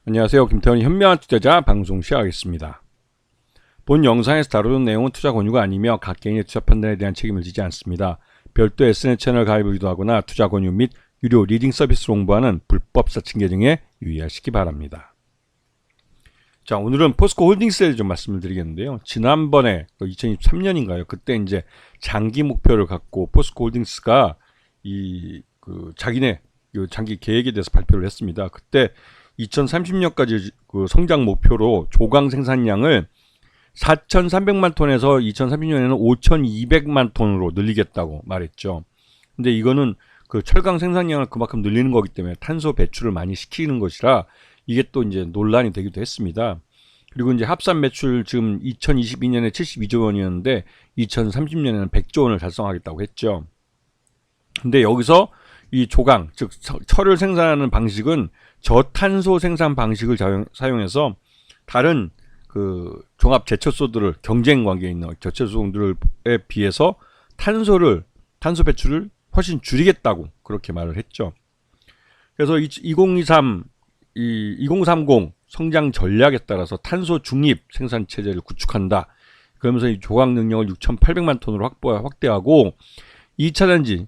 안녕하세요. 김태원의 현명한 투자자 방송 시작하겠습니다. 본 영상에서 다루는 내용은 투자 권유가 아니며 각 개인의 투자 판단에 대한 책임을 지지 않습니다. 별도 SNS 채널 가입을 유도하거나 투자 권유 및 유료 리딩 서비스를 홍보하는 불법 사칭 계정에 유의하시기 바랍니다. 자, 오늘은 포스코 홀딩스에 대해 좀 말씀을 드리겠는데요. 지난번에 2023년인가요? 그때 이제 장기 목표를 갖고 포스코 홀딩스가 자기네 장기 계획에 대해서 발표를 했습니다. 그때 2030년까지 그 성장 목표로 조강 생산량을 4,300만 톤에서 2030년에는 5,200만 톤으로 늘리겠다고 말했죠. 근데 이거는 그 철강 생산량을 그만큼 늘리는 거기 때문에 탄소 배출을 많이 시키는 것이라 이게 또 이제 논란이 되기도 했습니다. 그리고 이제 합산 매출 지금 2022년에 72조 원이었는데 2030년에는 100조 원을 달성하겠다고 했죠. 근데 여기서 이 조강, 즉 철을 생산하는 방식은 저탄소 생산 방식을 사용해서 다른 그 종합 제철소들을 경쟁 관계에 있는 제철소들에 비해서 탄소 배출을 훨씬 줄이겠다고 그렇게 말을 했죠. 그래서 2030 성장 전략에 따라서 탄소 중립 생산 체제를 구축한다. 그러면서 이 조각 능력을 6,800만 톤으로 확대하고 2차전지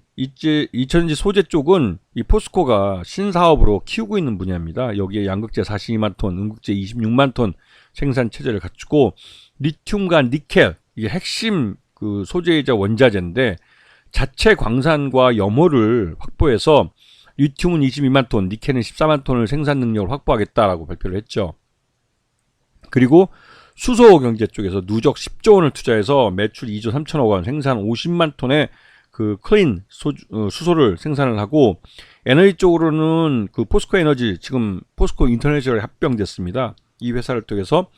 소재 쪽은 이 포스코가 신사업으로 키우고 있는 분야입니다. 여기에 양극재 42만 톤, 음극재 26만 톤 생산 체제를 갖추고 리튬과 니켈, 이게 핵심 그 소재이자 원자재인데 자체 광산과 염호를 확보해서 리튬은 22만 톤, 니켈은 14만 톤을 생산 능력을 확보하겠다라고 발표를 했죠. 그리고 수소 경제 쪽에서 누적 10조 원을 투자해서 매출 2조 3천억 원, 생산 50만 톤의 그 클린 수소를 생산을 하고, 에너지 쪽으로는 그 포스코 에너지, 지금 포스코 인터내셔널에 합병됐습니다. 이 회사를 통해서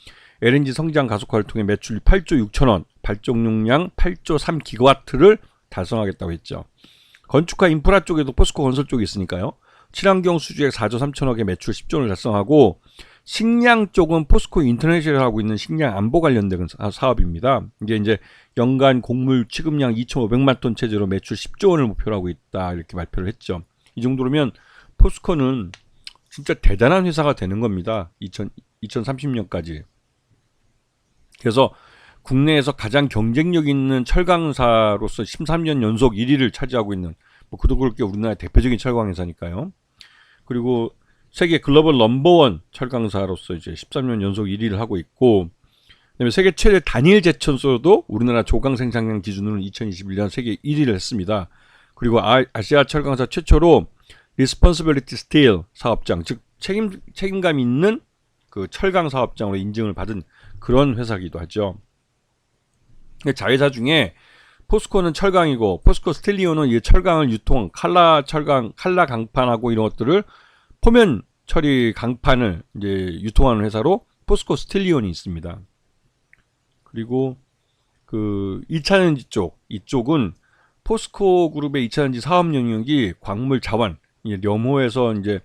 LNG 성장 가속화를 통해 매출 8조 6천 원, 발전 용량 8조 3기가와트를 달성하겠다고 했죠. 건축화 인프라 쪽에도 포스코 건설 쪽이 있으니까요. 친환경 수주액 4조 3천억의 매출 10조 원을 달성하고, 식량 쪽은 포스코 인터내셔널 하고 있는 식량 안보 관련된 사업입니다. 이게 이제 연간 곡물 취급량 2,500만 톤 체제로 매출 10조 원을 목표로 하고 있다, 이렇게 발표를 했죠. 이 정도면 포스코는 진짜 대단한 회사가 되는 겁니다. 2030년까지. 그래서 국내에서 가장 경쟁력 있는 철강사로서 13년 연속 1위를 차지하고 있는, 그도 그렇게 우리나라의 대표적인 철강 회사니까요. 그리고 세계 글로벌 넘버원 철강사로서 이제 13년 연속 1위를 하고 있고, 그다음에 세계 최대 단일 제철소도 우리나라 조강 생산량 기준으로는 2021년 세계 1위를 했습니다. 그리고 아시아 철강사 최초로 리스폰시빌리티 스틸 사업장, 즉 책임감 있는 그 철강 사업장으로 인증을 받은 그런 회사이기도 하죠. 자회사 중에 포스코는 철강이고, 포스코 스틸리온은 이 철강을 칼라 강판하고 이런 것들을 포면 처리 강판을 이제 유통하는 회사로 포스코 스틸리온이 있습니다. 그리고 그 2차전지 이쪽은 포스코 그룹의 2차전지 사업 영역이 광물 자원, 염호에서 이제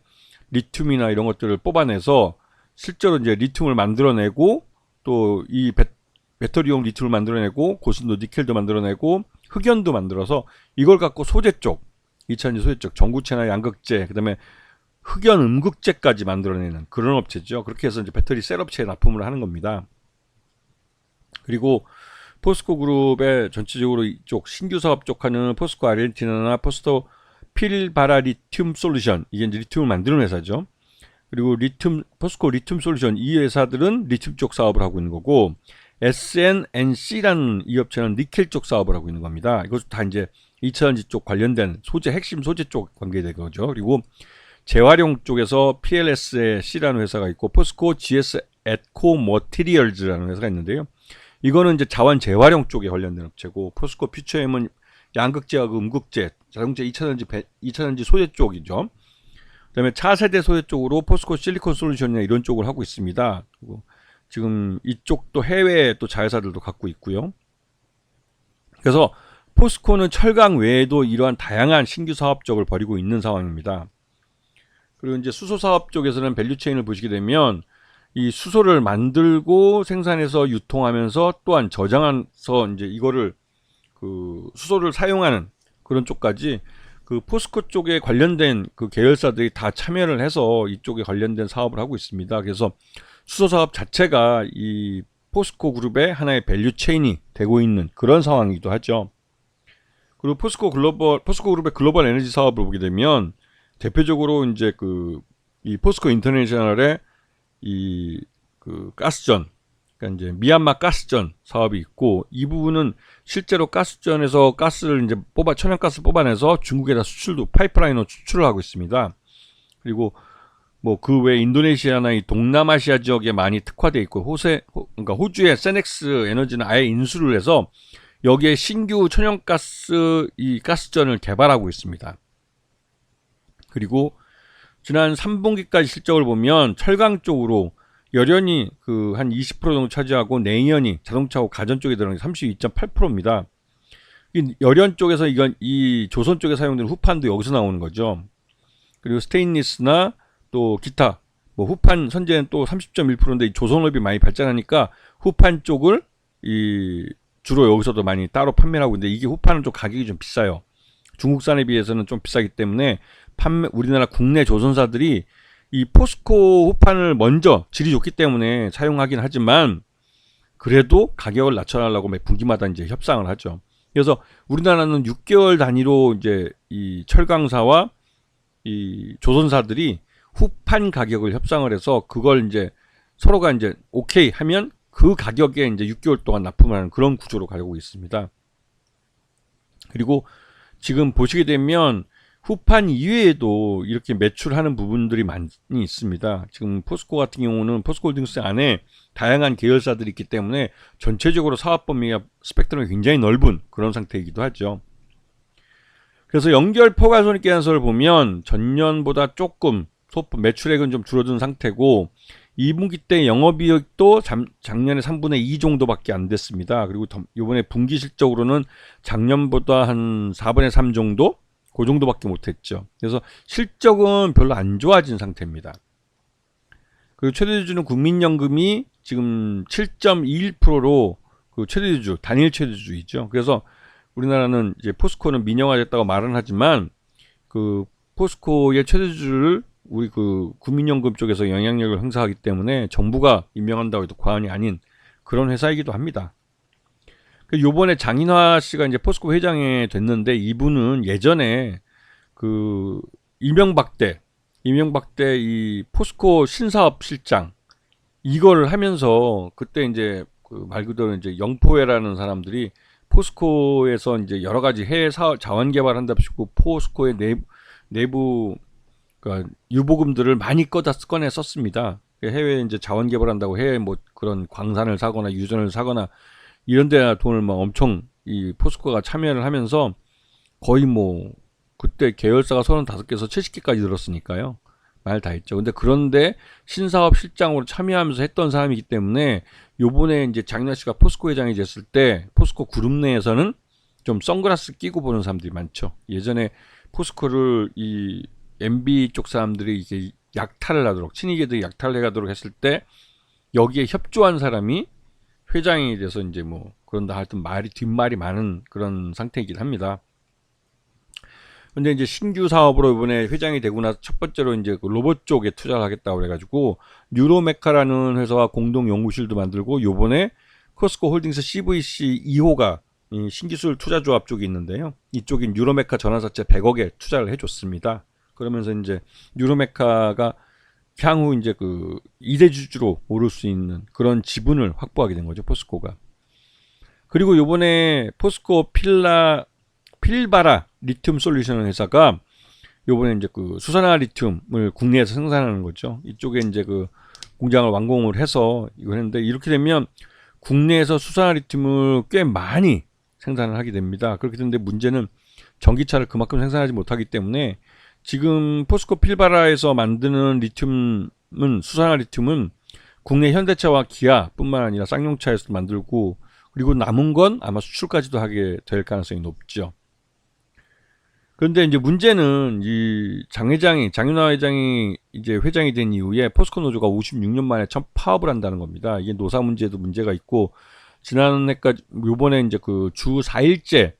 리튬이나 이런 것들을 뽑아내서 실제로 이제 리튬을 만들어내고, 또 이 배터리용 리튬을 만들어내고, 고순도 니켈도 만들어내고, 흑연도 만들어서 이걸 갖고 소재 쪽, 2차전지 소재 쪽, 전구체나 양극재, 그다음에 흑연 음극재까지 만들어내는 그런 업체죠. 그렇게 해서 이제 배터리 셀 업체에 납품을 하는 겁니다. 그리고 포스코 그룹의 전체적으로 이쪽 신규 사업 쪽 하는 포스코 아르헨티나나 포스코 필바라 리튬 솔루션, 이게 이제 리튬을 만드는 회사죠. 그리고 포스코 리튬 솔루션, 이 회사들은 리튬 쪽 사업을 하고 있는 거고, SNNC라는 이 업체는 니켈 쪽 사업을 하고 있는 겁니다. 이것도 다 이제 2차전지 쪽 관련된 핵심 소재 쪽 관계된 거죠. 그리고 재활용 쪽에서 PLSC라는 회사가 있고, 포스코 GS 에코 머티리얼즈라는 회사가 있는데요. 이거는 이제 자원 재활용 쪽에 관련된 업체고, 포스코 퓨처엠은 양극재와 음극재, 자동차 2차전지 소재 쪽이죠. 그다음에 차세대 소재 쪽으로 포스코 실리콘 솔루션이나 이런 쪽을 하고 있습니다. 그리고 지금 이쪽도 해외 또 자회사들도 갖고 있고요. 그래서 포스코는 철강 외에도 이러한 다양한 신규 사업 쪽을 벌이고 있는 상황입니다. 그리고 이제 수소 사업 쪽에서는 밸류체인을 보시게 되면 이 수소를 만들고 생산해서 유통하면서 또한 저장해서 이제 이거를 그 수소를 사용하는 그런 쪽까지 그 포스코 쪽에 관련된 그 계열사들이 다 참여를 해서 이쪽에 관련된 사업을 하고 있습니다. 그래서 수소 사업 자체가 이 포스코 그룹의 하나의 밸류 체인이 되고 있는 그런 상황이기도 하죠. 그리고 포스코 그룹의 글로벌 에너지 사업을 보게 되면 대표적으로 이제 이 포스코 인터내셔널의 이 가스전, 그러니까 이제 미얀마 가스전 사업이 있고, 이 부분은 실제로 가스전에서 가스를 이제 천연가스 뽑아내서 중국에다 파이프라인으로 수출을 하고 있습니다. 그리고 뭐 그 외 인도네시아나 이 동남아시아 지역에 많이 특화되어 있고, 그러니까 호주의 세넥스 에너지는 아예 인수를 해서 여기에 신규 천연가스 이 가스전을 개발하고 있습니다. 그리고 지난 3분기까지 실적을 보면 철강 쪽으로 여전히 한 20% 정도 차지하고, 내연이 자동차하고 가전 쪽에 들어가는 게 32.8%입니다. 열연 쪽에서 이 조선 쪽에 사용되는 후판도 여기서 나오는 거죠. 그리고 스테인리스나 또 기타 뭐 후판 선재는 또 30.1%인데 조선업이 많이 발전하니까 후판 쪽을 주로 여기서도 많이 따로 판매를 하고 있는데, 이게 후판은 좀 가격이 좀 비싸요. 중국산에 비해서는 좀 비싸기 때문에 우리나라 국내 조선사들이 이 포스코 후판을 먼저 질이 좋기 때문에 사용하긴 하지만, 그래도 가격을 낮춰달라고 매 분기마다 이제 협상을 하죠. 그래서 우리나라는 6개월 단위로 이제 이 철강사와 이 조선사들이 후판 가격을 협상을 해서, 그걸 이제 서로가 이제 오케이 하면 그 가격에 이제 6개월 동안 납품을 하는 그런 구조로 가고 있습니다. 그리고 지금 보시게 되면 후판 이외에도 이렇게 매출하는 부분들이 많이 있습니다. 지금 포스코 같은 경우는 포스코홀딩스 안에 다양한 계열사들이 있기 때문에 전체적으로 사업 범위가 스펙트럼이 굉장히 넓은 그런 상태이기도 하죠. 그래서 연결 포괄손익계산서를 보면 전년보다 조금 매출액은 좀 줄어든 상태고, 2분기 때 영업이익도 작년에 3분의 2 정도밖에 안 됐습니다. 그리고 이번에 분기 실적으로는 작년보다 한 4분의 3 정도? 그 정도밖에 못했죠. 그래서 실적은 별로 안 좋아진 상태입니다. 그리고 최대주주는 국민연금이 지금 7.21%로 그 최대주주, 단일 최대주주이죠. 그래서 우리나라는 이제 포스코는 민영화됐다고 말은 하지만, 그 포스코의 최대주주를 우리 국민연금 쪽에서 영향력을 행사하기 때문에 정부가 임명한다고 해도 과언이 아닌 그런 회사이기도 합니다. 요번에 장인화 씨가 이제 포스코 회장이 됐는데, 이분은 예전에 이명박 때 이 포스코 신사업 실장 이거를 하면서, 그때 이제 말 그대로 이제 영포회라는 사람들이 포스코에서 이제 여러 가지 해외 사업 자원 개발한답시고 포스코의 내부 그러니까 유보금들을 많이 꺼내 썼습니다. 해외에 이제 자원 개발한다고 해외 뭐 그런 광산을 사거나 유전을 사거나 이런 데 돈을 막 엄청 이 포스코가 참여를 하면서, 거의 뭐 그때 계열사가 35개에서 70개까지 늘었으니까요. 말 다 했죠. 그런데 신사업 실장으로 참여하면서 했던 사람이기 때문에, 요번에 이제 장인화 씨가 포스코 회장이 됐을 때 포스코 그룹 내에서는 좀 선글라스 끼고 보는 사람들이 많죠. 예전에 포스코를 이 MB 쪽 사람들이 이게 약탈을 하도록, 친이계들이 약탈을 해가도록 했을 때 여기에 협조한 사람이 회장이 돼서 이제 뭐 그런다 하여튼 뒷말이 많은 그런 상태이긴 합니다. 근데 이제 신규 사업으로 이번에 회장이 되고 나서 첫 번째로 이제 그 로봇 쪽에 투자를 하겠다고 그래가지고 뉴로메카라는 회사와 공동 연구실도 만들고, 요번에 포스코 홀딩스 CVC 2호가 신기술 투자조합 쪽이 있는데요. 이쪽인 뉴로메카 전환사채 100억에 투자를 해줬습니다. 그러면서 이제 뉴로메카가 향후 이제 2대 주주로 오를 수 있는 그런 지분을 확보하게 된 거죠, 포스코가. 그리고 요번에 포스코 필바라 리튬 솔루션 회사가 요번에 이제 수산화 리튬을 국내에서 생산하는 거죠. 이쪽에 이제 공장을 완공을 해서 이거 했는데, 이렇게 되면 국내에서 수산화 리튬을 꽤 많이 생산을 하게 됩니다. 그렇게 되는데 문제는 전기차를 그만큼 생산하지 못하기 때문에, 지금 포스코 필바라에서 만드는 수산화 리튬은 국내 현대차와 기아뿐만 아니라 쌍용차에서도 만들고, 그리고 남은 건 아마 수출까지도 하게 될 가능성이 높죠. 그런데 이제 문제는 이 장인화 회장이 이제 회장이 된 이후에 포스코 노조가 56년 만에 처음 파업을 한다는 겁니다. 이게 노사 문제도 문제가 있고, 지난해까지 요번에 이제 주 4일째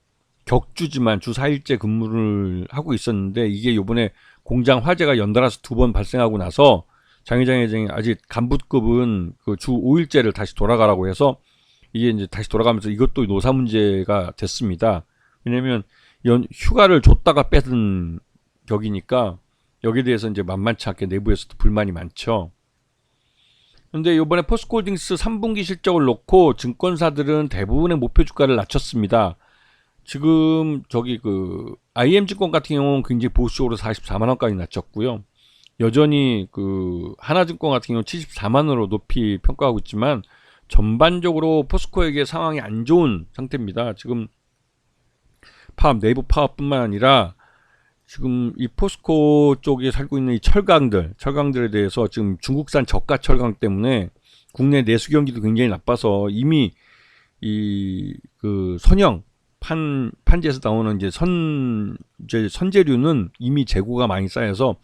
격주지만 주 4일째 근무를 하고 있었는데 이게 요번에 공장 화재가 연달아서 2번 발생하고 나서 장 회장이 아직 간부급은 그 주 5일째를 다시 돌아가라고 해서 이게 이제 다시 돌아가면서 이것도 노사 문제가 됐습니다. 왜냐면 휴가를 줬다가 뺏은 격이니까 여기에 대해서 이제 만만치 않게 내부에서도 불만이 많죠. 근데 이번에 포스코홀딩스 3분기 실적을 놓고 증권사들은 대부분의 목표 주가를 낮췄습니다. 지금 저기 그 IM증권 같은 경우는 굉장히 보수적으로 44만 원까지 낮췄고요. 여전히 그 하나증권 같은 경우는 74만 원으로 높이 평가하고 있지만 전반적으로 포스코에게 상황이 안 좋은 상태입니다. 지금 내부 파업뿐만 아니라 지금 이 포스코 쪽에 살고 있는 이 철강들에 대해서 지금 중국산 저가 철강 때문에 국내 내수 경기도 굉장히 나빠서 이미 이 그 선형 판지에서 나오는 이제 선재료는 이미 재고가 많이 쌓여서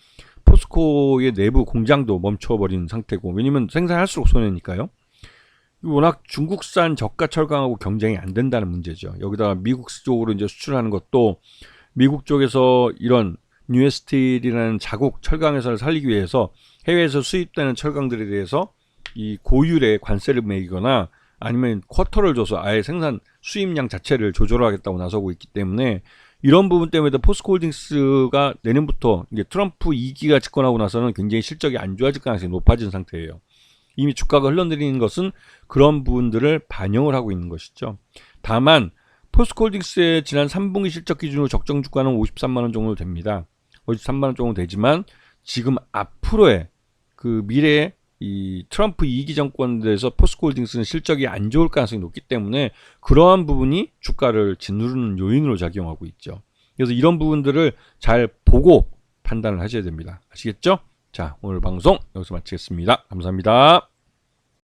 포스코의 내부 공장도 멈춰버린 상태고, 왜냐면 생산할수록 손해니까요. 워낙 중국산 저가 철강하고 경쟁이 안 된다는 문제죠. 여기다가 미국 쪽으로 이제 수출하는 것도 미국 쪽에서 이런 뉴에스틸이라는 자국 철강 회사를 살리기 위해서 해외에서 수입되는 철강들에 대해서 이 고율의 관세를 매기거나 아니면 쿼터를 줘서 아예 생산 수입량 자체를 조절하겠다고 나서고 있기 때문에 이런 부분 때문에도 포스코홀딩스가 내년부터 이제 트럼프 2기가 집권하고 나서는 굉장히 실적이 안 좋아질 가능성이 높아진 상태예요. 이미 주가가 흘러내리는 것은 그런 부분들을 반영을 하고 있는 것이죠. 다만 포스코홀딩스의 지난 3분기 실적 기준으로 적정 주가는 53만 원 정도 됩니다. 53만 원 정도 되지만 지금 앞으로의 그 미래의 이 트럼프 2기 정권에서 포스코홀딩스는 실적이 안 좋을 가능성이 높기 때문에 그러한 부분이 주가를 짓누르는 요인으로 작용하고 있죠. 그래서 이런 부분들을 잘 보고 판단을 하셔야 됩니다. 아시겠죠? 자, 오늘 방송 여기서 마치겠습니다. 감사합니다.